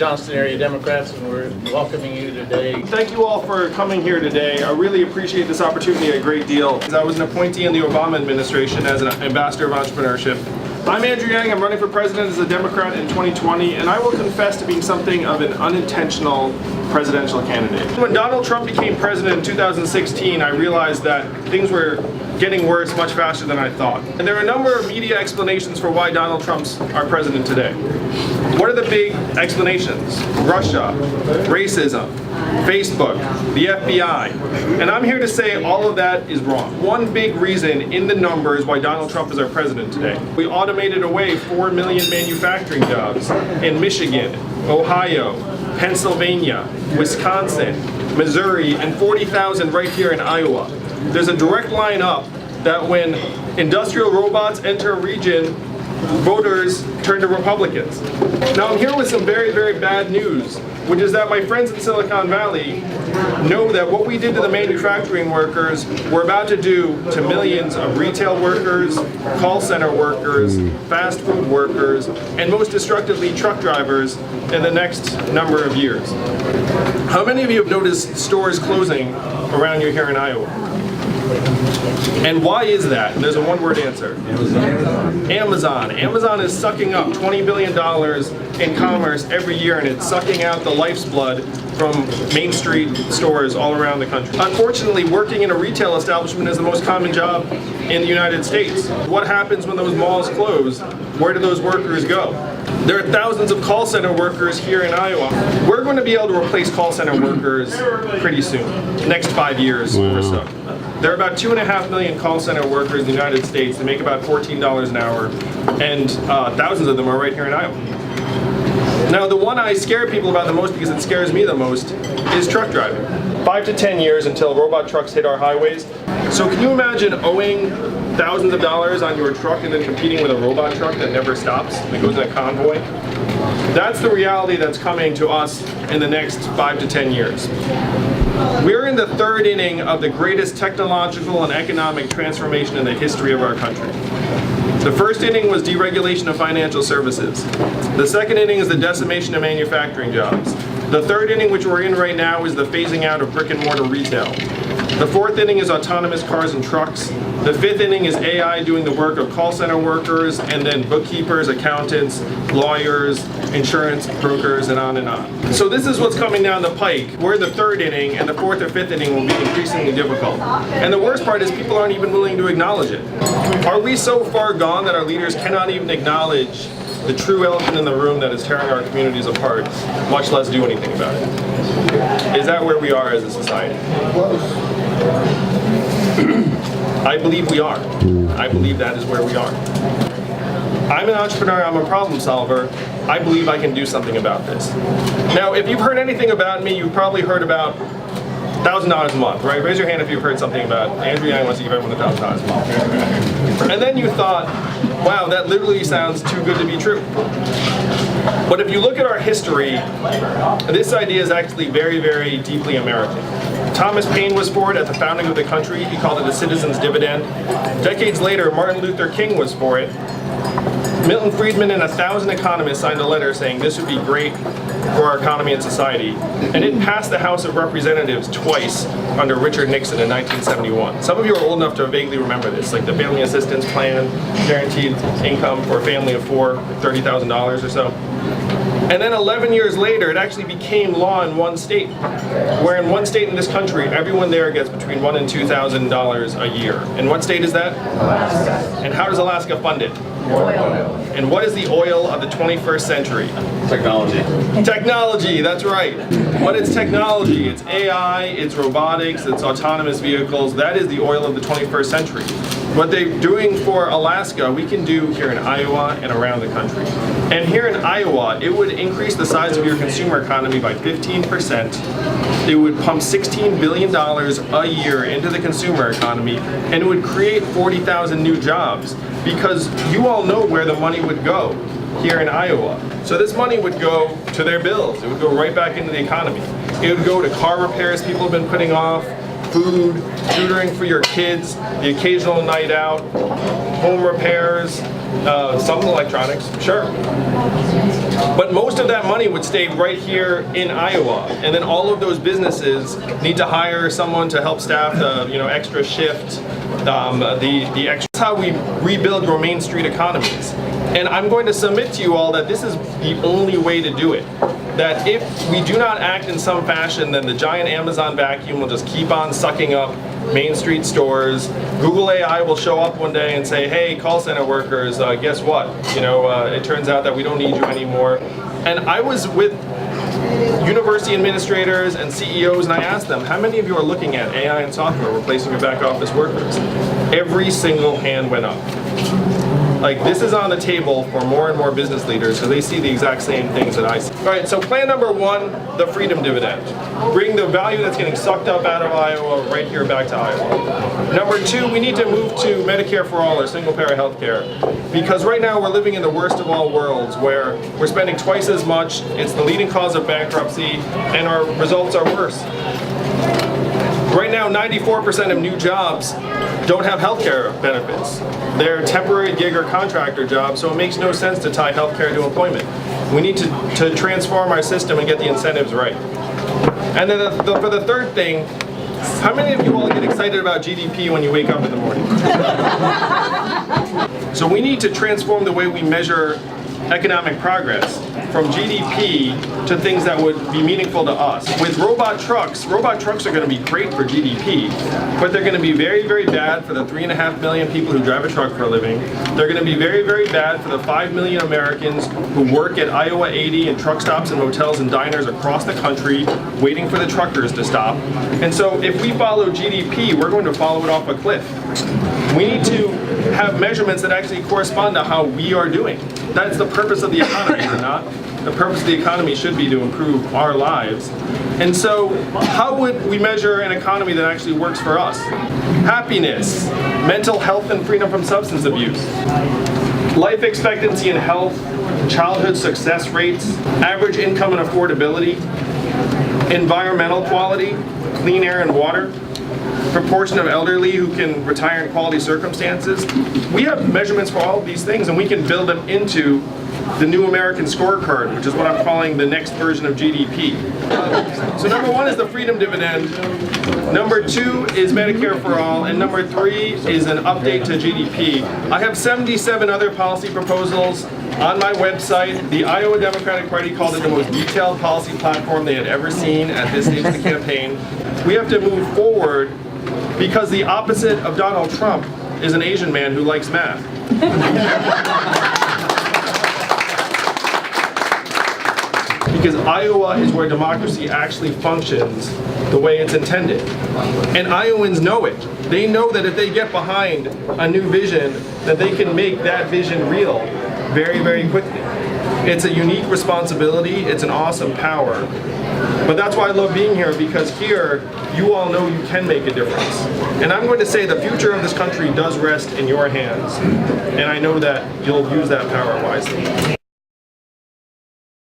Johnston area Democrats, and we're welcoming you today. Thank you all for coming here today. I really appreciate this opportunity a great deal. I was an appointee in the Obama administration as an ambassador of entrepreneurship. I'm Andrew Yang. I'm running for president as a Democrat in 2020, and I will confess to being something of an unintentional presidential candidate. When Donald Trump became president in 2016, I realized that things were getting worse much faster than I thought. And there are a number of media explanations for why Donald Trump's our president today. What are the big explanations? Russia, racism, Facebook, the FBI. And I'm here to say all of that is wrong. One big reason in the numbers why Donald Trump is our president today. We automated away 4 million manufacturing jobs in Michigan, Ohio, Pennsylvania, Wisconsin, Missouri, and 40,000 right here in Iowa. There's a direct line up that when industrial robots enter a region, voters turn to Republicans. Now I'm here with some very, very bad news, which is that my friends in Silicon Valley know that what we did to the manufacturing workers, we're about to do to millions of retail workers, call center workers, fast food workers, and most destructively truck drivers in the next number of years. How many of you have noticed stores closing around you here in Iowa? And why is that? And there's a one-word answer. Amazon. Amazon is sucking up $20 billion in commerce every year, and it's sucking out the life's blood from Main Street stores all around the country. Unfortunately, working in a retail establishment is the most common job in the United States. What happens when those malls close? Where do those workers go? There are thousands of call center workers here in Iowa. We're going to be able to replace call center workers pretty soon, next 5 years or so. There are about 2.5 million call center workers in the United States. They make about $14 an hour, and thousands of them are right here in Iowa. Now, the one I scare people about the most, because it scares me the most, is truck driving. 5 to 10 years until robot trucks hit our highways. So can you imagine owing thousands of dollars on your truck and then competing with a robot truck that never stops, that goes in a convoy? That's the reality that's coming to us in the next 5 to 10 years. We're in the third inning of the greatest technological and economic transformation in the history of our country. The first inning was deregulation of financial services. The second inning is the decimation of manufacturing jobs. The third inning, which we're in right now, is the phasing out of brick and mortar retail. The fourth inning is autonomous cars and trucks. The fifth inning is AI doing the work of call center workers, and then bookkeepers, accountants, lawyers, insurance brokers, and on and on. So this is what's coming down the pike. We're in the third inning, and the fourth or fifth inning will be increasingly difficult. And the worst part is people aren't even willing to acknowledge it. Are we so far gone that our leaders cannot even acknowledge the true elephant in the room that is tearing our communities apart, much less do anything about it? Is that where we are as a society? I believe we are. I believe that is where we are. I'm an entrepreneur, I'm a problem solver. I believe I can do something about this. Now, if you've heard anything about me, you've probably heard about $1,000 a month, right? Raise your hand if you've heard something about Andrew Yang wants to give everyone $1,000 a month. And then you thought, wow, that literally sounds too good to be true. But if you look at our history, this idea is actually very, very deeply American. Thomas Paine was for it at the founding of the country. He called it a citizen's dividend. Decades later, Martin Luther King was for it. Milton Friedman and 1,000 economists signed a letter saying this would be great for our economy and society. And it passed the House of Representatives twice under Richard Nixon in 1971. Some of you are old enough to vaguely remember this, like the Family Assistance Plan, guaranteed income for a family of four, $30,000 or so. And then 11 years later, it actually became law in one state, where in one state in this country, everyone there gets between $1,000 and $2,000 a year. And what state is that? Alaska. And how does Alaska fund it? Oil. And what is the oil of the 21st century? Technology. Technology, that's right. But it's technology, it's AI, it's robotics, it's autonomous vehicles. That is the oil of the 21st century. What they're doing for Alaska, we can do here in Iowa and around the country. And here in Iowa, it would increase the size of your consumer economy by 15%. It would pump $16 billion a year into the consumer economy, and it would create 40,000 new jobs, because you all know where the money would go here in Iowa. So this money would go to their bills. It would go right back into the economy. It would go to car repairs people have been putting off, food, tutoring for your kids, the occasional night out, home repairs, some electronics, sure. But most of that money would stay right here in Iowa, and then all of those businesses need to hire someone to help staff the extra shift, the extra. That's how we rebuild your Main Street economies. And I'm going to submit to you all that this is the only way to do it. That if we do not act in some fashion, then the giant Amazon vacuum will just keep on sucking up Main Street stores. Google AI will show up one day and say, hey, call center workers, guess what? It turns out that we don't need you anymore. And I was with university administrators and CEOs, and I asked them, how many of you are looking at AI and software replacing your back office workers? Every single hand went up. Like, this is on the table for more and more business leaders because they see the exact same things that I see. All right, so plan number one, the freedom dividend. Bring the value that's getting sucked up out of Iowa right here back to Iowa. Number two, we need to move to Medicare for all or single-payer health care. Because right now we're living in the worst of all worlds where we're spending twice as much, it's the leading cause of bankruptcy, and our results are worse. Right now, 94% of new jobs don't have healthcare benefits. They're temporary gig or contractor jobs, so it makes no sense to tie healthcare to employment. We need to transform our system and get the incentives right. And then for the third thing, how many of you all get excited about GDP when you wake up in the morning? So we need to transform the way we measure economic progress from GDP to things that would be meaningful to us. With robot trucks are going to be great for GDP, but they're going to be very, very bad for the 3.5 million people who drive a truck for a living. They're going to be very, very bad for the 5 million Americans who work at Iowa 80 and truck stops and hotels and diners across the country waiting for the truckers to stop. And so if we follow GDP, we're going to follow it off a cliff. We need to have measurements that actually correspond to how we are doing. That's the purpose of the economy, is it not? The purpose of the economy should be to improve our lives. And so, how would we measure an economy that actually works for us? Happiness, mental health and freedom from substance abuse, life expectancy and health, childhood success rates, average income and affordability, environmental quality, clean air and water, proportion of elderly who can retire in quality circumstances. We have measurements for all of these things, and we can build them into the new American scorecard, which is what I'm calling the next version of GDP. So number one is the freedom dividend. Number two is Medicare for all, and number three is an update to GDP. I have 77 other policy proposals on my website. The Iowa Democratic Party called it the most detailed policy platform they had ever seen at this stage of the campaign. We have to move forward because the opposite of Donald Trump is an Asian man who likes math. Because Iowa is where democracy actually functions the way it's intended. And Iowans know it. They know that if they get behind a new vision, that they can make that vision real very, very quickly. It's a unique responsibility, it's an awesome power. But that's why I love being here, because here, you all know you can make a difference. And I'm going to say the future of this country does rest in your hands. And I know that you'll use that power wisely.